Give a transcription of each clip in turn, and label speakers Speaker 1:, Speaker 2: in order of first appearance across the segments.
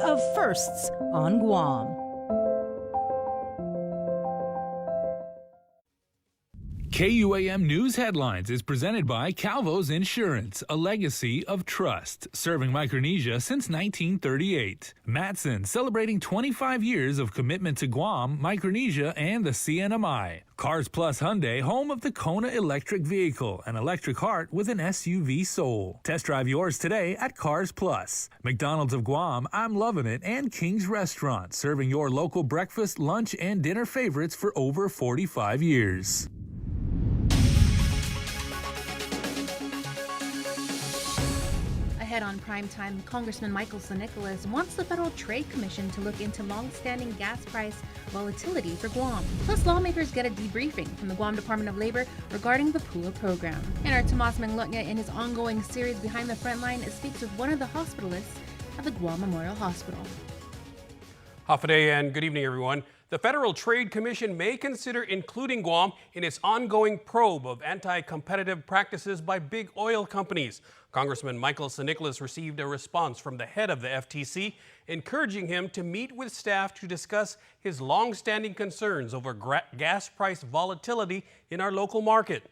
Speaker 1: of firsts on Guam.
Speaker 2: KUAM News Headlines is presented by Calvo's Insurance, a legacy of trust, serving Micronesia since 1938. Matson, celebrating 25 years of commitment to Guam, Micronesia, and the CNMI. Cars Plus Hyundai, home of the Kona electric vehicle, an electric heart with an SUV soul. Test drive yours today at Cars Plus. McDonald's of Guam, I'm Loving It, and King's Restaurant, serving your local breakfast, lunch, and dinner favorites for over 45 years.
Speaker 3: Ahead on Primetime, Congressman Michael Nicholas wants the Federal Trade Commission to look into long-standing gas price volatility for Guam. Plus, lawmakers get a debriefing from the Guam Department of Labor regarding the PUA program. And our Tomas Manglotnya, in his ongoing series Behind the Frontline, speaks with one of the hospitalists at the Guam Memorial Hospital.
Speaker 4: Hafaday and good evening, everyone. The Federal Trade Commission may consider including Guam in its ongoing probe of anti-competitive practices by big oil companies. Congressman Michael Nicholas received a response from the head of the FTC, encouraging him to meet with staff to discuss his long-standing concerns over gas price volatility in our local market.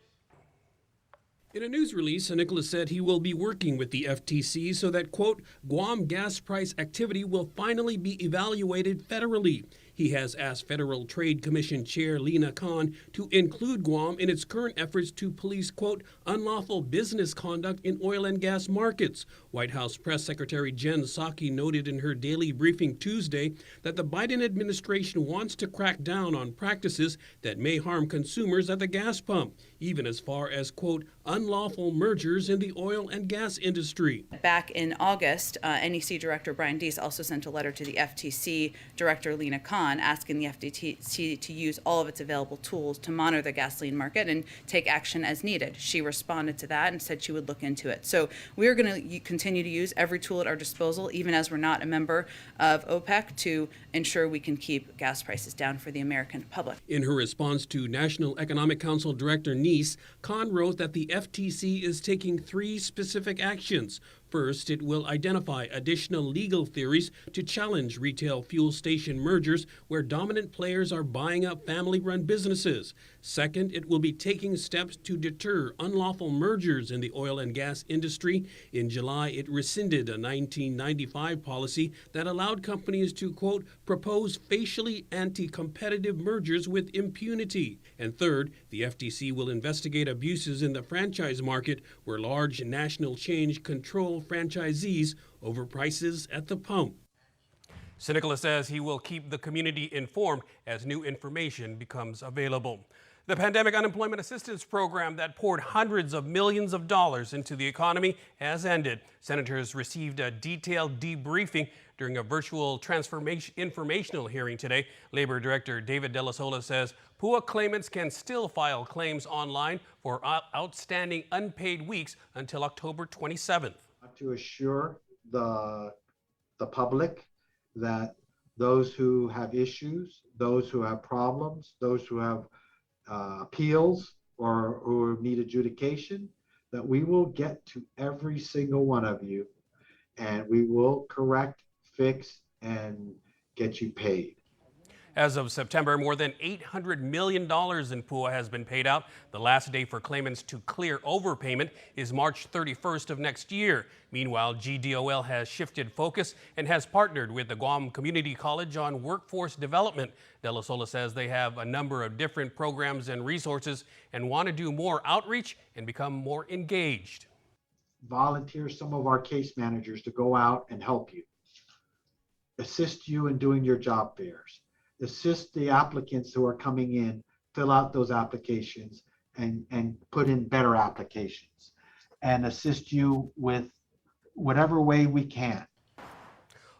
Speaker 4: In a news release, Nicholas said he will be working with the FTC so that, quote, Guam gas price activity will finally be evaluated federally. He has asked Federal Trade Commission Chair Lena Khan to include Guam in its current efforts to police, quote, unlawful business conduct in oil and gas markets. White House Press Secretary Jen Psaki noted in her daily briefing Tuesday that the Biden administration wants to crack down on practices that may harm consumers at the gas pump, even as far as, quote, unlawful mergers in the oil and gas industry.
Speaker 5: Back in August, NEC Director Brian Deese also sent a letter to the FTC Director Lena Khan asking the FTC to use all of its available tools to monitor the gasoline market and take action as needed. She responded to that and said she would look into it. So we are going to continue to use every tool at our disposal, even as we're not a member of OPEC, to ensure we can keep gas prices down for the American public.
Speaker 4: In her response to National Economic Council Director Neese, Khan wrote that the FTC is taking 3 specific actions. First, it will identify additional legal theories to challenge retail fuel station mergers where dominant players are buying up family-run businesses. Second, it will be taking steps to deter unlawful mergers in the oil and gas industry. In July, it rescinded a 1995 policy that allowed companies to, quote, propose facially anti-competitive mergers with impunity. And third, the FTC will investigate abuses in the franchise market where large national chains control franchisees over prices at the pump. Nicholas says he will keep the community informed as new information becomes available. The Pandemic Unemployment Assistance Program that poured hundreds of millions of dollars into the economy has ended. Senators received a detailed debriefing during a virtual informational hearing today. Labor Director David De La Sola says PUA claimants can still file claims online for outstanding unpaid weeks until October 27th.
Speaker 6: To assure the public that those who have issues, those who have problems, those who have appeals or who need adjudication, that we will get to every single one of you and we will correct, fix, and get you paid.
Speaker 4: As of September, more than $800 million in PUA has been paid out. The last day for claimants to clear overpayment is March 31st of next year. Meanwhile, GDOL has shifted focus and has partnered with the Guam Community College on workforce development. De La Sola says they have a number of different programs and resources and want to do more outreach and become more engaged.
Speaker 6: Volunteer some of our case managers to go out and help you, assist you in doing your job fairs. Assist the applicants who are coming in, fill out those applications and put in better applications, and assist you with whatever way we can.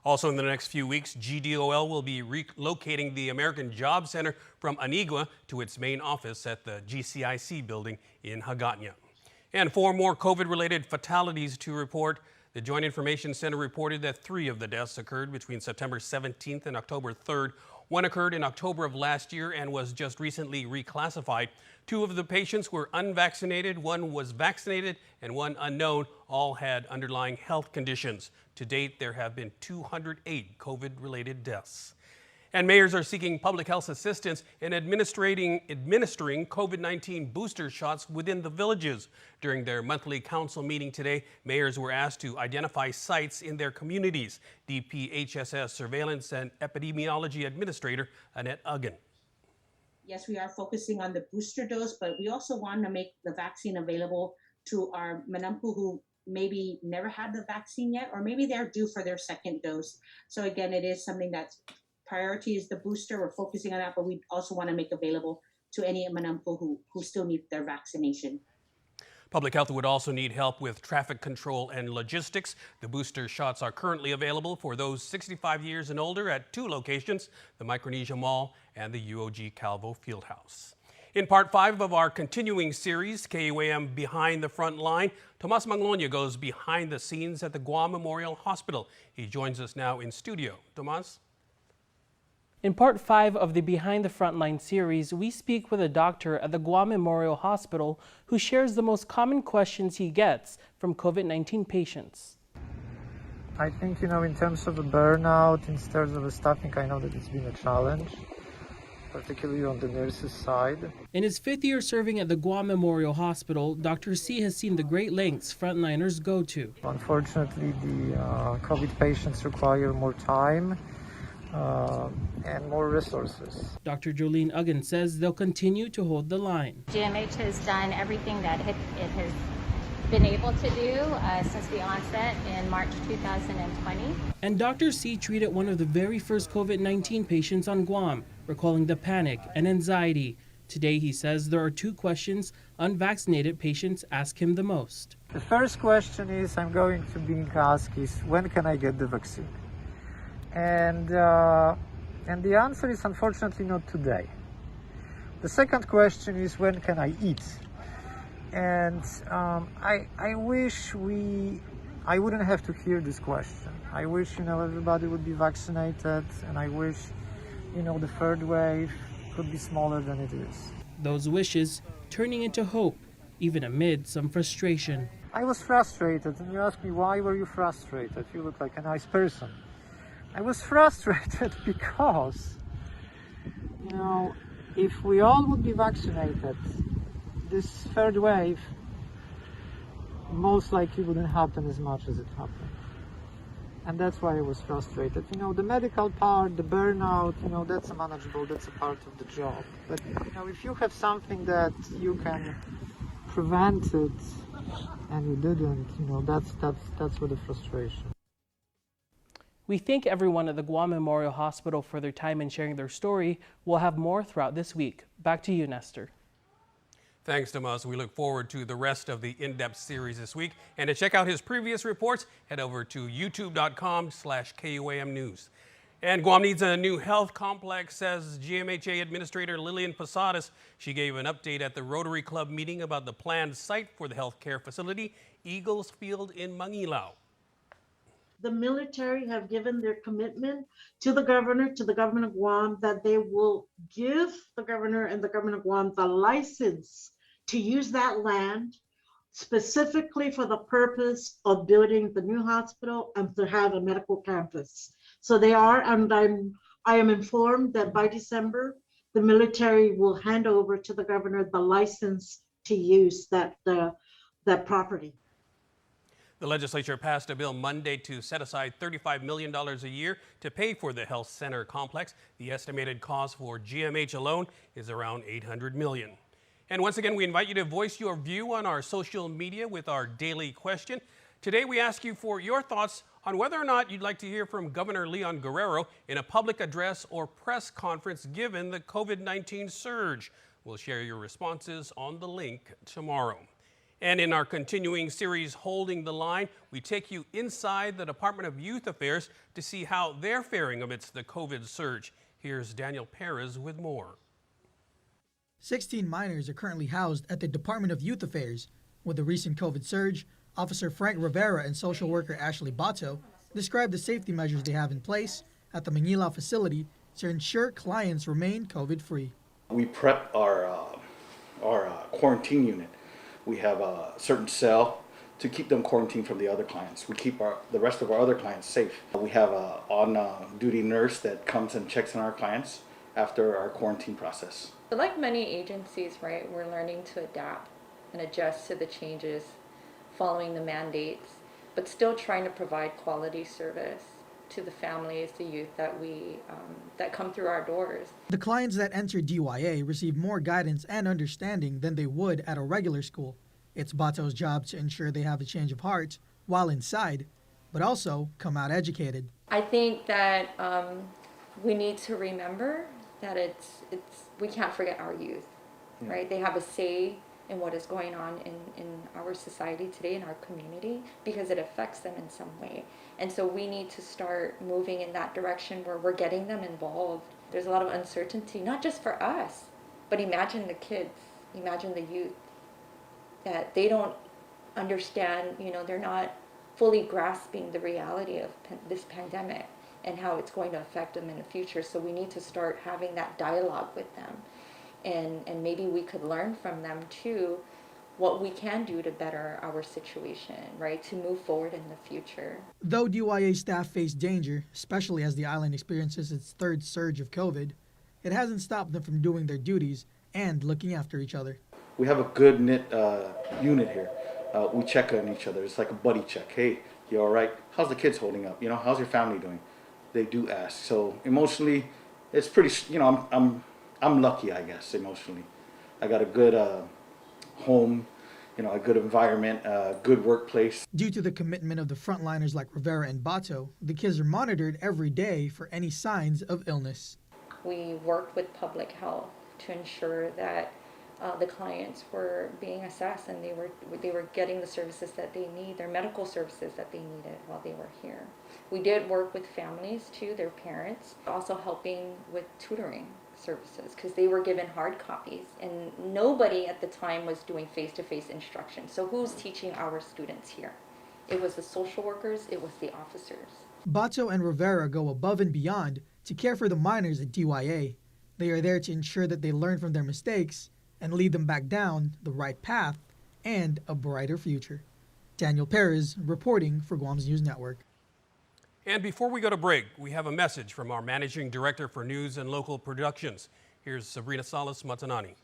Speaker 4: Also in the next few weeks, GDOL will be relocating the American Job Center from Anigua to its main office at the GCIC building in Hagåtña. And 4 more COVID-related fatalities to report. The Joint Information Center reported that 3 of the deaths occurred between September 17th and October 3rd. One occurred in October of last year and was just recently reclassified. 2 of the patients were unvaccinated, 1 was vaccinated, and 1 unknown. All had underlying health conditions. To date, there have been 208 COVID-related deaths. And mayors are seeking public health assistance in administering COVID-19 booster shots within the villages. During their monthly council meeting today, mayors were asked to identify sites in their communities. DPHSS Surveillance and Epidemiology Administrator Annette Uggan.
Speaker 7: Yes, we are focusing on the booster dose, but we also want to make the vaccine available to our Manampu who maybe never had the vaccine yet, or maybe they're due for their second dose. So again, it is something that's priority is the booster. We're focusing on that, but we also want to make available to any Manampu who still need their vaccination.
Speaker 4: Public health would also need help with traffic control and logistics. The booster shots are currently available for those 65 years and older at 2 locations, the Micronesia Mall and the UOG Calvo Fieldhouse. In part 5 of our continuing series, KUAM Behind the Front Line, Tomas Manglonia goes behind the scenes at the Guam Memorial Hospital. He joins us now in studio. Tomas?
Speaker 8: In part 5 of the Behind the Frontline series, we speak with a doctor at the Guam Memorial Hospital who shares the most common questions he gets from COVID-19 patients.
Speaker 9: I think, in terms of the burnout, in terms of the staffing, I know that it's been a challenge, particularly on the nurses' side.
Speaker 8: In his 5th year serving at the Guam Memorial Hospital, Dr. C has seen the great lengths frontliners go to.
Speaker 9: Unfortunately, the COVID patients require more time and more resources.
Speaker 8: Dr. Jolene Uggan says they'll continue to hold the line.
Speaker 10: GMH has done everything that it has been able to do since the onset in March 2020.
Speaker 8: And Dr. C treated one of the very first COVID-19 patients on Guam, recalling the panic and anxiety. Today, he says there are 2 questions unvaccinated patients ask him the most.
Speaker 9: The first question is I'm going to be asked is, when can I get the vaccine? And the answer is unfortunately not today. The second question is, when can I eat? And I wish I wouldn't have to hear this question. I wish everybody would be vaccinated, and I wish the 3rd wave could be smaller than it is.
Speaker 8: Those wishes turning into hope, even amid some frustration.
Speaker 9: I was frustrated, and you ask me, why were you frustrated? You look like a nice person. I was frustrated because, if we all would be vaccinated, this 3rd wave most likely wouldn't happen as much as it happened. And that's why I was frustrated. The medical part, the burnout, that's manageable, that's a part of the job. But, if you have something that you can prevent it and you didn't, that's where the frustration.
Speaker 8: We thank everyone at the Guam Memorial Hospital for their time and sharing their story. We'll have more throughout this week. Back to you, Nestor.
Speaker 4: Thanks, Tomas. We look forward to the rest of the in-depth series this week. And to check out his previous reports, head over to youtube.com/KUAM News. And Guam needs a new health complex, says GMHA Administrator Lillian Posadas. She gave an update at the Rotary Club meeting about the planned site for the healthcare facility, Eagles Field in Mangilao.
Speaker 11: The military have given their commitment to the governor, to the government of Guam, that they will give the governor and the government of Guam the license to use that land specifically for the purpose of building the new hospital and to have a medical campus. So they are, and I am informed that by December, the military will hand over to the governor the license to use that property.
Speaker 4: The legislature passed a bill Monday to set aside $35 million a year to pay for the health center complex. The estimated cost for GMH alone is around $800 million. And once again, we invite you to voice your view on our social media with our daily question. Today, we ask you for your thoughts on whether or not you'd like to hear from Governor Leon Guerrero in a public address or press conference given the COVID-19 surge. We'll share your responses on the link tomorrow. And in our continuing series, Holding the Line, we take you inside the Department of Youth Affairs to see how they're faring amidst the COVID surge. Here's Daniel Perez with more.
Speaker 12: 16 minors are currently housed at the Department of Youth Affairs. With the recent COVID surge, Officer Frank Rivera and social worker Ashley Bato described the safety measures they have in place at the Mangilao facility to ensure clients remain COVID-free.
Speaker 13: We prep our quarantine unit. We have a certain cell to keep them quarantined from the other clients. We keep the rest of our other clients safe. We have a on-duty nurse that comes and checks on our clients after our quarantine process.
Speaker 14: But like many agencies, right, we're learning to adapt and adjust to the changes, following the mandates, but still trying to provide quality service to the families, the youth that come through our doors.
Speaker 12: The clients that enter DYA receive more guidance and understanding than they would at a regular school. It's Bato's job to ensure they have a change of heart while inside, but also come out educated.
Speaker 14: I think that we need to remember that we can't forget our youth, right? They have a say in what is going on in our society today, in our community, because it affects them in some way. And so we need to start moving in that direction where we're getting them involved. There's a lot of uncertainty, not just for us, but imagine the kids, imagine the youth, that they don't understand, they're not fully grasping the reality of this pandemic and how it's going to affect them in the future. So we need to start having that dialogue with them. And maybe we could learn from them too what we can do to better our situation, right, to move forward in the future.
Speaker 12: Though DYA staff face danger, especially as the island experiences its third surge of COVID, it hasn't stopped them from doing their duties and looking after each other.
Speaker 13: We have a good knit unit here. We check on each other. It's like a buddy check. Hey, you all right? How's the kids holding up? How's your family doing? They do ask. So emotionally, it's pretty. I'm lucky, I guess. Emotionally, I got a good home, a good environment, a good workplace.
Speaker 12: Due to the commitment of the frontliners like Rivera and Bato, the kids are monitored every day for any signs of illness.
Speaker 14: We worked with public health to ensure that the clients were being assessed and they were getting the services that they need, their medical services that they needed while they were here. We did work with families too, their parents, also helping with tutoring services because they were given hard copies and nobody at the time was doing face-to-face instruction. So who's teaching our students here? It was the social workers, it was the officers.
Speaker 12: Bato and Rivera go above and beyond to care for the minors at DYA. They are there to ensure that they learn from their mistakes and lead them back down the right path and a brighter future. Daniel Perez reporting for Guam's News Network.
Speaker 4: And before we go to break, we have a message from our Managing Director for News and Local Productions. Here's Sabrina Salas Matanani.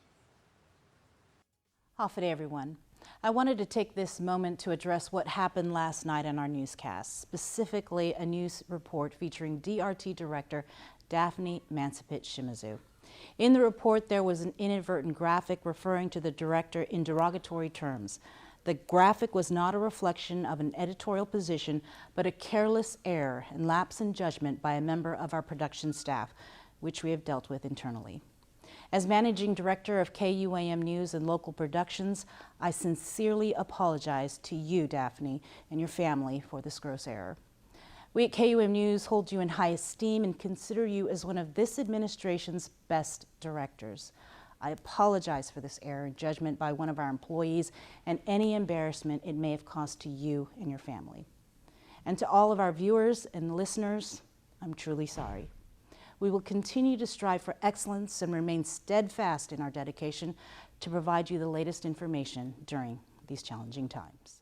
Speaker 15: Hafa everyone. I wanted to take this moment to address what happened last night on our newscast, specifically a news report featuring DRT Director Daphne Mansipit Shimazu. In the report, there was an inadvertent graphic referring to the director in derogatory terms. The graphic was not a reflection of an editorial position, but a careless error and lapse in judgment by a member of our production staff, which we have dealt with internally. As Managing Director of KUAM News and Local Productions, I sincerely apologize to you, Daphne, and your family for this gross error. We at KUAM News hold you in high esteem and consider you as one of this administration's best directors. I apologize for this error in judgment by one of our employees and any embarrassment it may have caused to you and your family. And to all of our viewers and listeners, I'm truly sorry. We will continue to strive for excellence and remain steadfast in our dedication to provide you the latest information during these challenging times.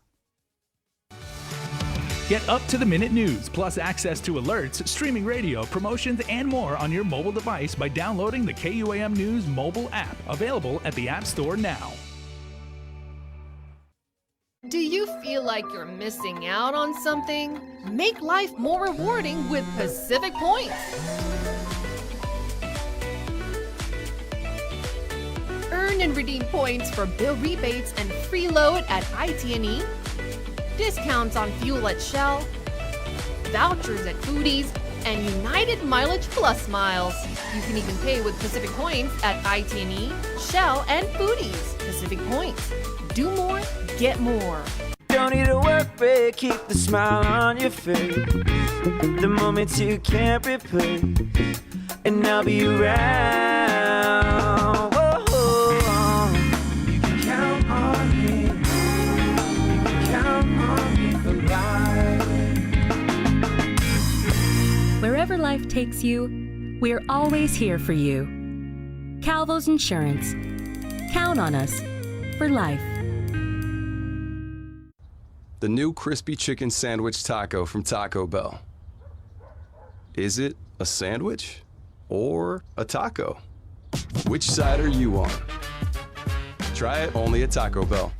Speaker 2: Get up-to-the-minute news, plus access to alerts, streaming radio, promotions, and more on your mobile device by downloading the KUAM News mobile app, available at the App Store now.
Speaker 16: Do you feel like you're missing out on something? Make life more rewarding with Pacific Points. Earn and redeem points for bill rebates and free load at IT&E, discounts on fuel at Shell, vouchers at Foodies, and United Mileage Plus miles. You can even pay with Pacific Points at IT&E, Shell, and Foodies. Pacific Points. Do more, get more.
Speaker 17: Don't need a work break, keep the smile on your face. The moments you can't replace, and I'll be around. Whoa, you can count on me. You can count on me for life.
Speaker 18: Wherever life takes you, We're always here for you. Calvo's Insurance. Count on us for life.
Speaker 19: The new crispy chicken sandwich taco from Taco Bell. Is it a sandwich or a taco? Which side are you on? Try it only at Taco Bell.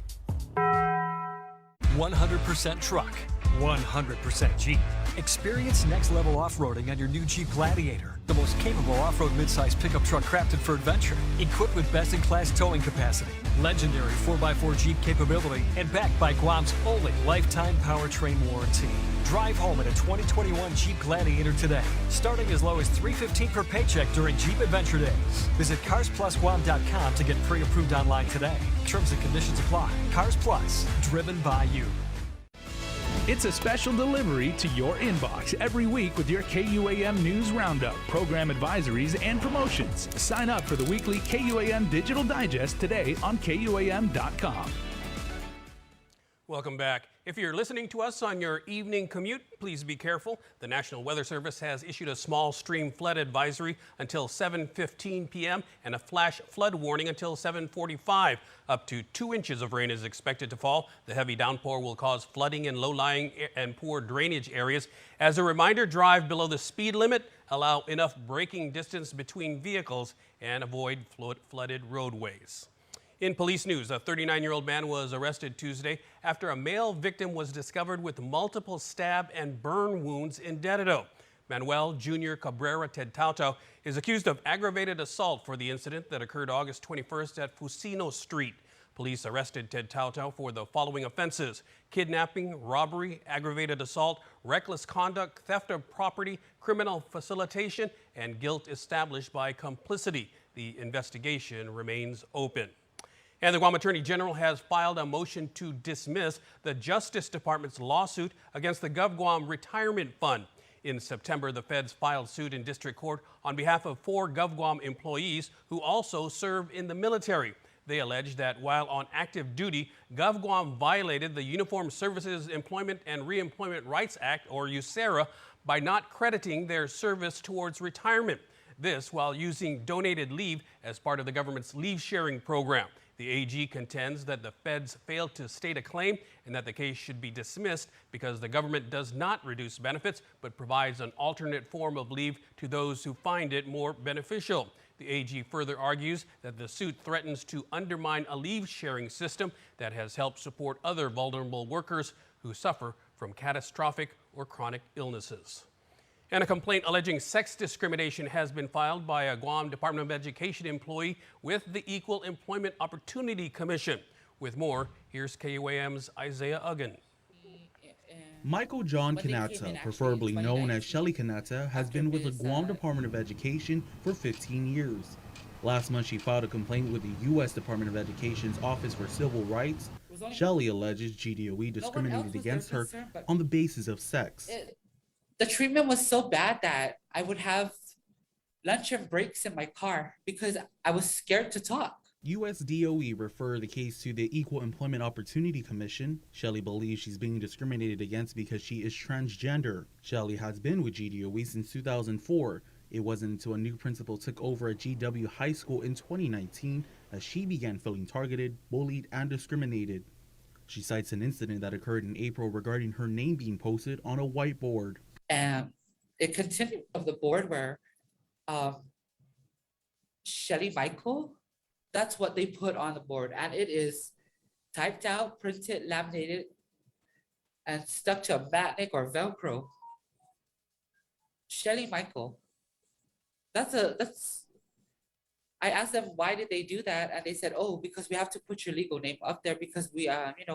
Speaker 20: 100% truck, 100% Jeep. Experience next-level off-roading on your new Jeep Gladiator, the most capable off-road midsize pickup truck crafted for adventure, equipped with best-in-class towing capacity, legendary 4x4 Jeep capability, and backed by Guam's only lifetime powertrain warranty. Drive home in a 2021 Jeep Gladiator today, starting as low as $315 per paycheck during Jeep Adventure Days. Visit CarsPlusGuam.com to get pre-approved online today. Terms and conditions apply. Cars Plus, driven by you.
Speaker 2: It's a special delivery to your inbox every week with your KUAM News Roundup, program advisories, and promotions. Sign up for the weekly KUAM Digital Digest today on KUAM.com.
Speaker 4: Welcome back. If you're listening to us on your evening commute, please be careful. The National Weather Service has issued a small stream flood advisory until 7:15 p.m. and a flash flood warning until 7:45. Up to 2 inches of rain is expected to fall. The heavy downpour will cause flooding in low-lying and poor drainage areas. As a reminder, drive below the speed limit, allow enough braking distance between vehicles, and avoid flooded roadways. In police news, a 39-year-old man was arrested Tuesday after a male victim was discovered with multiple stab and burn wounds in Dededo. Manuel Jr. Cabrera Tedtautau is accused of aggravated assault for the incident that occurred August 21st at Fusino Street. Police arrested Tedtautau for the following offenses: kidnapping, robbery, aggravated assault, reckless conduct, theft of property, criminal facilitation, and guilt established by complicity. The investigation remains open. And the Guam Attorney General has filed a motion to dismiss the Justice Department's lawsuit against the GovGuam Retirement Fund. In September, the feds filed suit in district court on behalf of 4 GovGuam employees who also serve in the military. They allege that while on active duty, GovGuam violated the Uniformed Services Employment and Reemployment Rights Act, or USERRA, by not crediting their service towards retirement. This while using donated leave as part of the government's leave-sharing program. The AG contends that the feds failed to state a claim and that the case should be dismissed because the government does not reduce benefits but provides an alternate form of leave to those who find it more beneficial. The AG further argues that the suit threatens to undermine a leave-sharing system that has helped support other vulnerable workers who suffer from catastrophic or chronic illnesses. And a complaint alleging sex discrimination has been filed by a Guam Department of Education employee with the Equal Employment Opportunity Commission. With more, here's KUAM's Isaiah Uggan.
Speaker 21: Michael John Kanata, preferably known as Shelly Kanata, has been with the Guam Department of Education for 15 years. Last month, she filed a complaint with the U.S. Department of Education's Office for Civil Rights. Shelly alleges GDOE discriminated against her on the basis of sex.
Speaker 22: The treatment was so bad that I would have lunch and breaks in my car because I was scared to talk.
Speaker 21: USDOE referred the case to the Equal Employment Opportunity Commission. Shelly believes she's being discriminated against because she is transgender. Shelly has been with GDOE since 2004. It wasn't until a new principal took over at GW High School in 2019 that she began feeling targeted, bullied, and discriminated. She cites an incident that occurred in April regarding her name being posted on a whiteboard.
Speaker 22: And it continued of the board where Shelly Michael, that's what they put on the board. And it is typed out, printed, laminated, and stuck to a matnik or Velcro. Shelly Michael. I asked them why did they do that, and they said, "Oh, because we have to put your legal name up there because we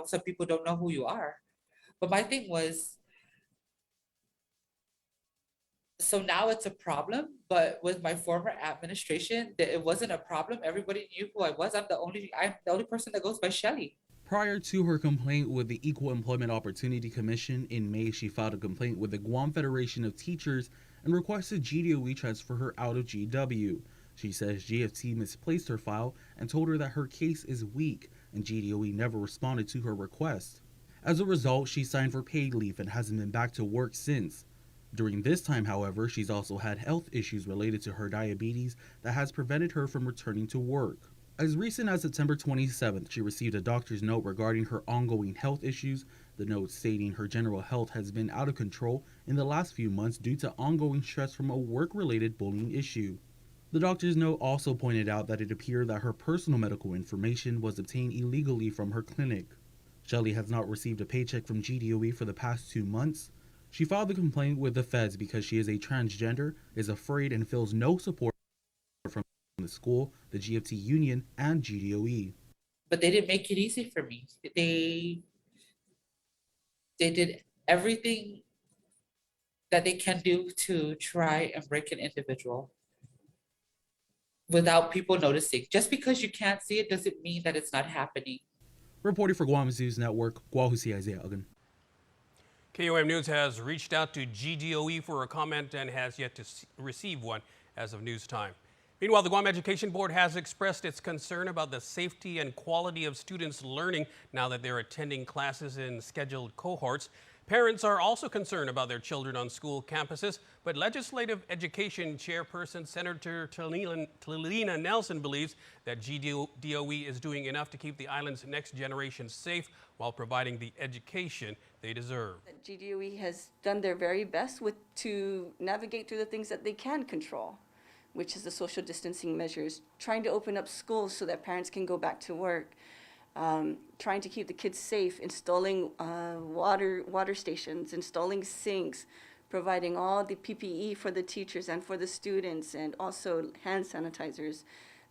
Speaker 22: some people don't know who you are." But my thing was, so now it's a problem, but with my former administration, it wasn't a problem. Everybody knew who I was. I'm the only person that goes by Shelly.
Speaker 21: Prior to her complaint with the Equal Employment Opportunity Commission in May, she filed a complaint with the Guam Federation of Teachers and requested GDOE transfer her out of GW. She says GFT misplaced her file and told her that her case is weak, and GDOE never responded to her request. As a result, she signed for paid leave and hasn't been back to work since. During this time, however, she's also had health issues related to her diabetes that has prevented her from returning to work. As recent as September 27th, she received a doctor's note regarding her ongoing health issues, the note stating her general health has been out of control in the last few months due to ongoing stress from a work-related bullying issue. The doctor's note also pointed out that it appeared that her personal medical information was obtained illegally from her clinic. Shelly has not received a paycheck from GDOE for the past 2 months. She filed a complaint with the feds because she is a transgender, is afraid, and feels no support from the school, the GFT union, and GDOE.
Speaker 22: But they didn't make it easy for me. They did everything that they can do to try and break an individual without people noticing. Just because you can't see it doesn't mean that it's not happening.
Speaker 21: Reporting for Guam News Network, Guahusi Isaiah Uggan.
Speaker 1: KUAM News has reached out to GDOE for a comment and has yet to receive one as of news time. Meanwhile, the Guam Education Board has expressed its concern about the safety and quality of students' learning now that they're attending classes in scheduled cohorts. Parents are also concerned about their children on school campuses, but Legislative Education Chairperson Senator Talina Nelson believes that GDOE is doing enough to keep the island's next generation safe while providing the education they deserve.
Speaker 3: GDOE has done their very best to navigate through the things that they can control, which is the social distancing measures, trying to open up schools so that parents can go back to work, trying to keep the kids safe, installing water stations, installing sinks, providing all the PPE for the teachers and for the students, and also hand sanitizers.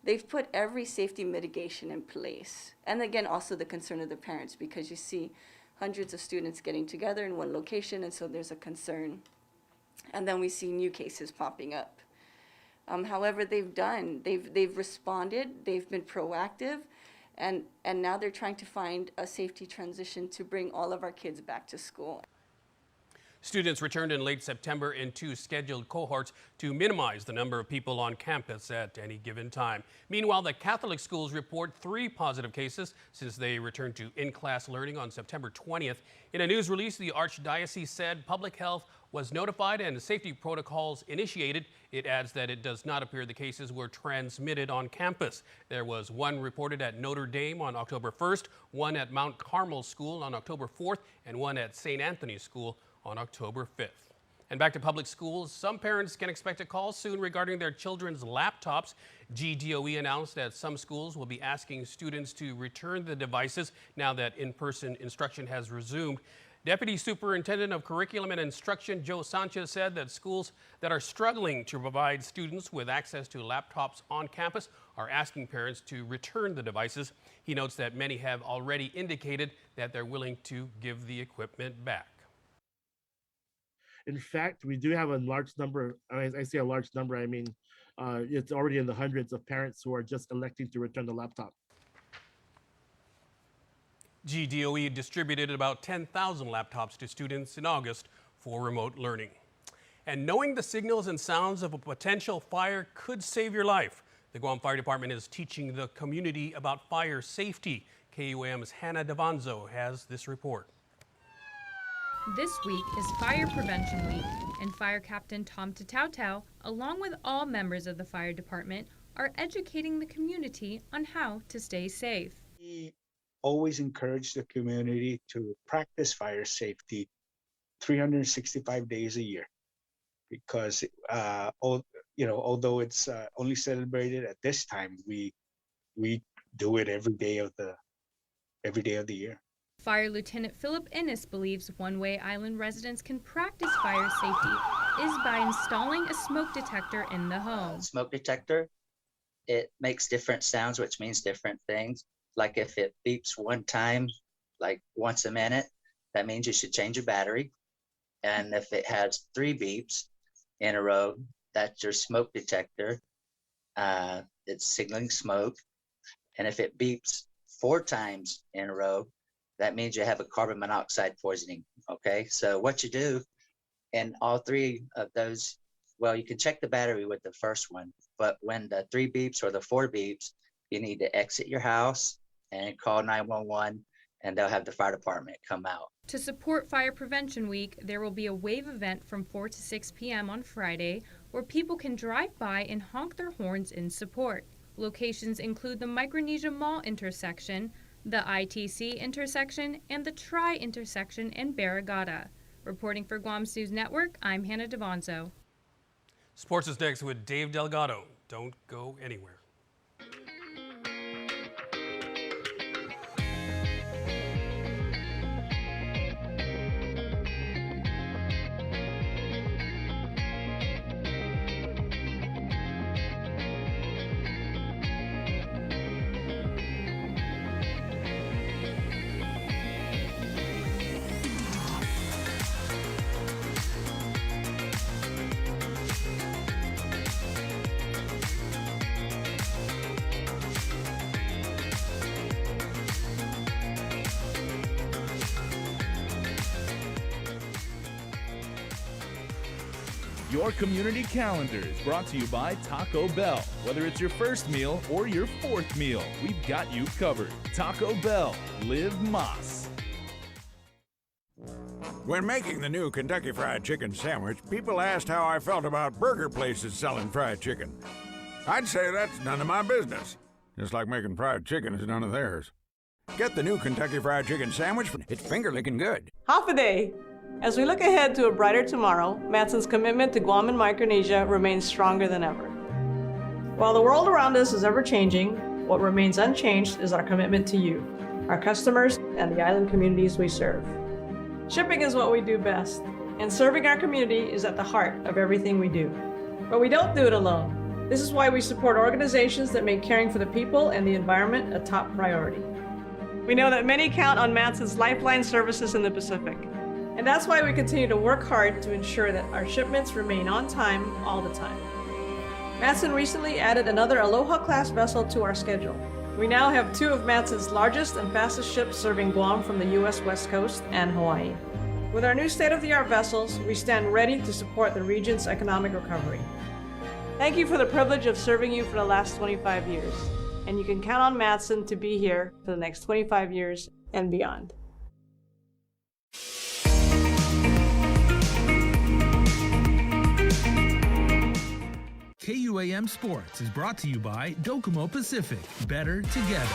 Speaker 3: They've put every safety mitigation in place. And again, also the concern of the parents, because you see hundreds of students getting together in one location, and so there's a concern. And then we see new cases popping up. However, they've responded, they've been proactive, and now they're trying to find a safety transition to bring all of our kids back to school.
Speaker 1: Students returned in late September in 2 scheduled cohorts to minimize the number of people on campus at any given time. Meanwhile, the Catholic schools report 3 positive cases since they returned to in-class learning on September 20th. In a news release, the Archdiocese said public health was notified and safety protocols initiated. It adds that it does not appear the cases were transmitted on campus. There was 1 reported at Notre Dame on October 1st, 1 at Mount Carmel School on October 4th, and 1 at St. Anthony's School on October 5th. And back to public schools, some parents can expect a call soon regarding their children's laptops. GDOE announced that some schools will be asking students to return the devices now that in-person instruction has resumed. Deputy Superintendent of Curriculum and Instruction Joe Sanchez said that schools that are struggling to provide students with access to laptops on campus are asking parents to return the devices. He notes that many have already indicated that they're willing to give the equipment back.
Speaker 23: In fact, we do have a large number. I say a large number, I mean, it's already in the hundreds of parents who are just electing to return the laptop.
Speaker 1: GDOE distributed about 10,000 laptops to students in August for remote learning. And knowing the signals and sounds of a potential fire could save your life. The Guam Fire Department is teaching the community about fire safety. KUAM's Hannah Davanzo has this report.
Speaker 24: This week is Fire Prevention Week, and Fire Captain Tom Tatautau, along with all members of the fire department, are educating the community on how to stay safe.
Speaker 25: We always encourage the community to practice fire safety 365 days a year, because although it's only celebrated at this time, we do it every day of the year.
Speaker 24: Fire Lieutenant Philip Ennis believes one way island residents can practice fire safety is by installing a smoke detector in the home.
Speaker 26: Smoke detector, it makes different sounds, which means different things. Like if it beeps one time, like once a minute, that means you should change your battery. And if it has 3 beeps in a row, that's your smoke detector. It's signaling smoke. And if it beeps 4 times in a row, that means you have a carbon monoxide poisoning, okay? So what you do in all 3 of those, well, you can check the battery with the first one, but when the 3 beeps or the 4 beeps, you need to exit your house and call 911 and they'll have the fire department come out.
Speaker 24: To support Fire Prevention Week, there will be a wave event from 4 to 6 p.m. on Friday where people can drive by and honk their horns in support. Locations include the Micronesia Mall intersection, the ITC intersection, and the Tri intersection in Barrigada. Reporting for Guam's News Network, I'm Hannah Devonzo.
Speaker 1: Sports is next with Dave Delgado. Don't go anywhere.
Speaker 2: Your community calendar is brought to you by Taco Bell. Whether it's your first meal or your fourth meal, we've got you covered. Taco Bell. Live Más.
Speaker 5: When making the new Kentucky Fried Chicken sandwich, people asked how I felt about burger places selling fried chicken. I'd say that's none of my business. Just like making fried chicken is none of theirs. Get the new Kentucky Fried Chicken sandwich. It's finger-licking good.
Speaker 6: Half a day. As we look ahead to a brighter tomorrow, Matson's commitment to Guam and Micronesia remains stronger than ever. While the world around us is ever-changing, what remains unchanged is our commitment to you, our customers, and the island communities we serve. Shipping is what we do best, and serving our community is at the heart of everything we do. But we don't do it alone. This is why we support organizations that make caring for the people and the environment a top priority. We know that many count on Matson's lifeline services in the Pacific. And that's why we continue to work hard to ensure that our shipments remain on time all the time. Matson recently added another Aloha-class vessel to our schedule. We now have 2 of Matson's largest and fastest ships serving Guam from the U.S. West Coast and Hawaii. With our new state-of-the-art vessels, we stand ready to support the region's economic recovery. Thank you for the privilege of serving you for the last 25 years. And you can count on Matson to be here for the next 25 years and beyond.
Speaker 2: KUAM Sports is brought to you by Docomo Pacific. Better together.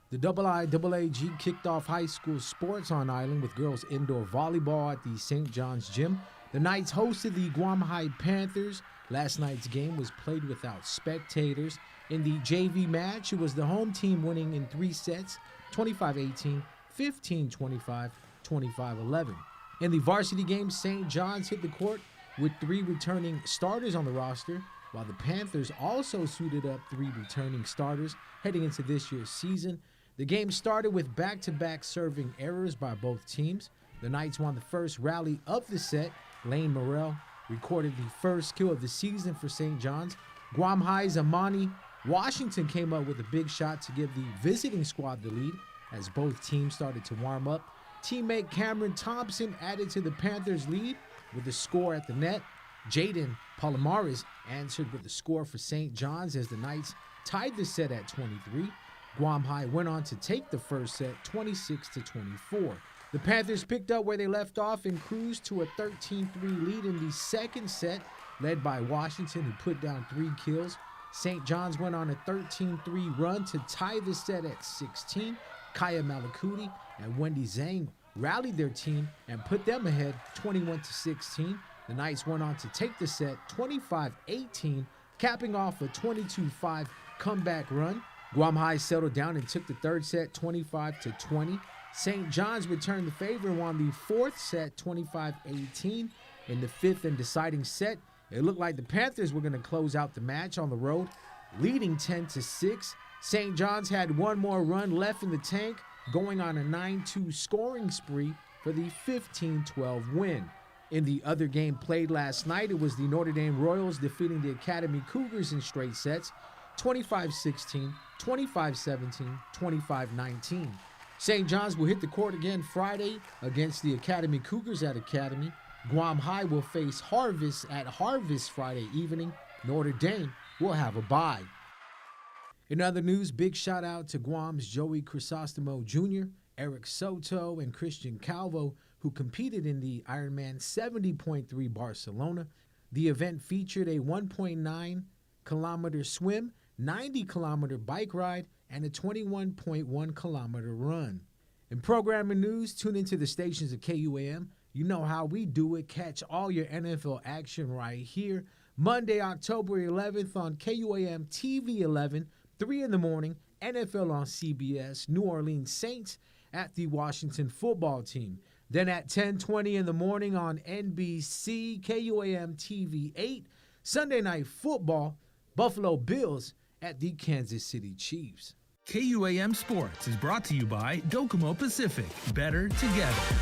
Speaker 7: The IIAAG kicked off high school sports on island with girls indoor volleyball at the St. John's Gym. The Knights hosted the Guam High Panthers. Last night's game was played without spectators. In the JV match, it was the home team winning in 3 sets, 25-18, 15-25, 25-11. In the varsity game, St. John's hit the court with 3 returning starters on the roster, while the Panthers also suited up 3 returning starters heading into this year's season. The game started with back-to-back serving errors by both teams. The Knights won the first rally of the set. Lane Morrell recorded the first kill of the season for St. John's. Guam High's Amani Washington came up with a big shot to give the visiting squad the lead as both teams started to warm up. Teammate Cameron Thompson added to the Panthers' lead with a score at the net. Jaden Palomares answered with the score for St. John's as the Knights tied the set at 23. Guam High went on to take the first set 26-24. The Panthers picked up where they left off and cruised to a 13-3 lead in the second set, led by Washington, who put down 3 kills. St. John's went on a 13-3 run to tie the set at 16. Kaya Malakuti and Wendy Zhang rallied their team and put them ahead 21-16. The Knights went on to take the set 25-18, capping off a 22-5 comeback run. Guam High settled down and took the third set 25-20. St. John's returned the favor and won the fourth set 25-18. In the fifth and deciding set, it looked like the Panthers were going to close out the match on the road, leading 10-6. St. John's had one more run left in the tank, going on a 9-2 scoring spree for the 15-12 win. In the other game played last night, it was the Notre Dame Royals defeating the Academy Cougars in straight sets, 25-16, 25-17, 25-19. St. John's will hit the court again Friday against the Academy Cougars at Academy. Guam High will face Harvest at Harvest Friday evening. Notre Dame will have a bye. In other news, big shout out to Guam's Joey Crisostomo Jr., Eric Soto, and Christian Calvo, who competed in the Ironman 70.3 Barcelona. The event featured a 1.9 kilometer swim, 90 kilometer bike ride, and a 21.1 kilometer run. In programming news, tune into the stations of KUAM. You know how we do it. Catch all your NFL action right here. Monday, October 11th on KUAM TV 11, 3 in the morning, NFL on CBS, New Orleans Saints at the Washington football team. Then at 10:20 in the morning on NBC, KUAM TV 8, Sunday Night Football, Buffalo Bills at the Kansas City Chiefs.
Speaker 2: KUAM Sports is brought to you by Docomo Pacific. Better together.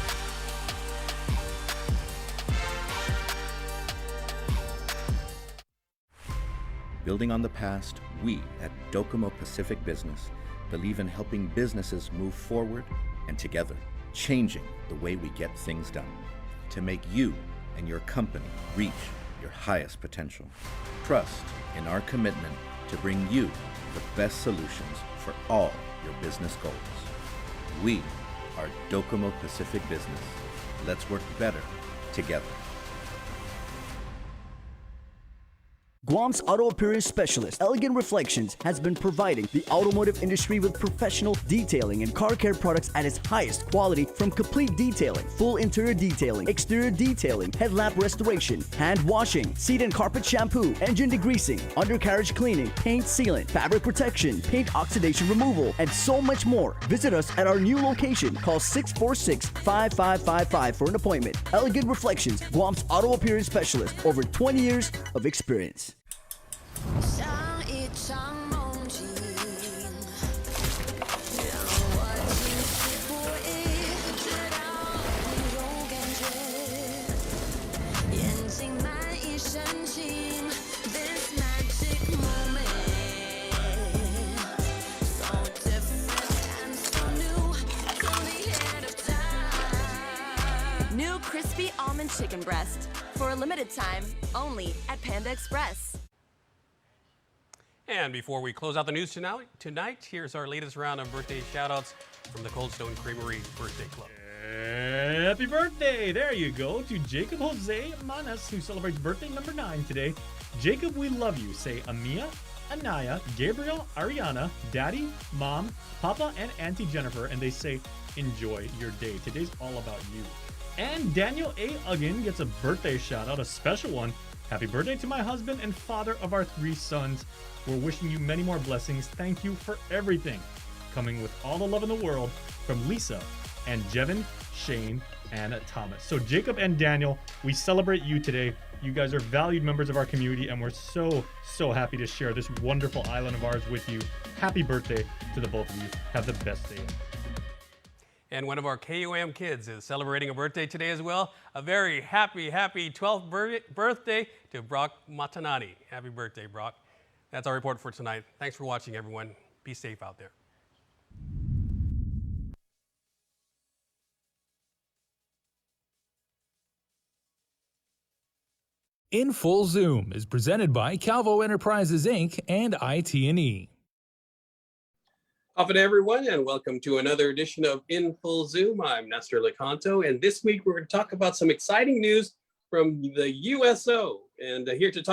Speaker 8: Building on the past, we at Docomo Pacific Business believe in helping businesses move forward and together, changing the way we get things done to make you and your company reach your highest potential. Trust in our commitment to bring you the best solutions for all your business goals. We are Docomo Pacific Business. Let's work better together.
Speaker 9: Guam's auto appearance specialist, Elegant Reflections, has been providing the automotive industry with professional detailing and car care products at its highest quality, from complete detailing, full interior detailing, exterior detailing, headlamp restoration, hand washing, seat and carpet shampoo, engine degreasing, undercarriage cleaning, paint sealant, fabric protection, paint oxidation removal, and so much more. Visit us at our new location. Call 646-5555 for an appointment. Elegant Reflections, Guam's auto appearance specialist, over 20 years of experience.
Speaker 10: 像一场梦境，让我惊喜不已，直到你有感觉，眼睛满溢深情。This magic moment, so different and so new, till the end of time.
Speaker 11: New crispy almond chicken breast for a limited time, only at Panda Express.
Speaker 1: And before we close out the news tonight, here's our latest round of birthday shout-outs from the Cold Stone Creamery Birthday Club.
Speaker 13: Happy birthday! There you go to Jacob Jose Manas, who celebrates birthday number 9 today. Jacob, we love you. Say Amia, Anaya, Gabriel, Ariana, Daddy, Mom, Papa, and Auntie Jennifer, and they say enjoy your day. Today's all about you. And Daniel A. Uggan gets a birthday shout-out, a special one. Happy birthday to my husband and father of our 3 sons. We're wishing you many more blessings. Thank you for everything. Coming with all the love in the world from Lisa and Jevin, Shane, and Thomas. So Jacob and Daniel, we celebrate you today. You guys are valued members of our community, and we're so happy to share this wonderful island of ours with you. Happy birthday to the both of you. Have the best day.
Speaker 1: And one of our KUAM kids is celebrating a birthday today as well. A very happy 12th birthday to Brock Matanani. Happy birthday, Brock. That's our report for tonight. Thanks for watching, everyone. Be safe out there.
Speaker 2: In Full Zoom is presented by Calvo Enterprises, Inc. and IT&E.
Speaker 1: Good everyone, and welcome to another edition of In Full Zoom. I'm Nestor Lecanto, and this week we're going to talk about some exciting news from the USO. And here to talk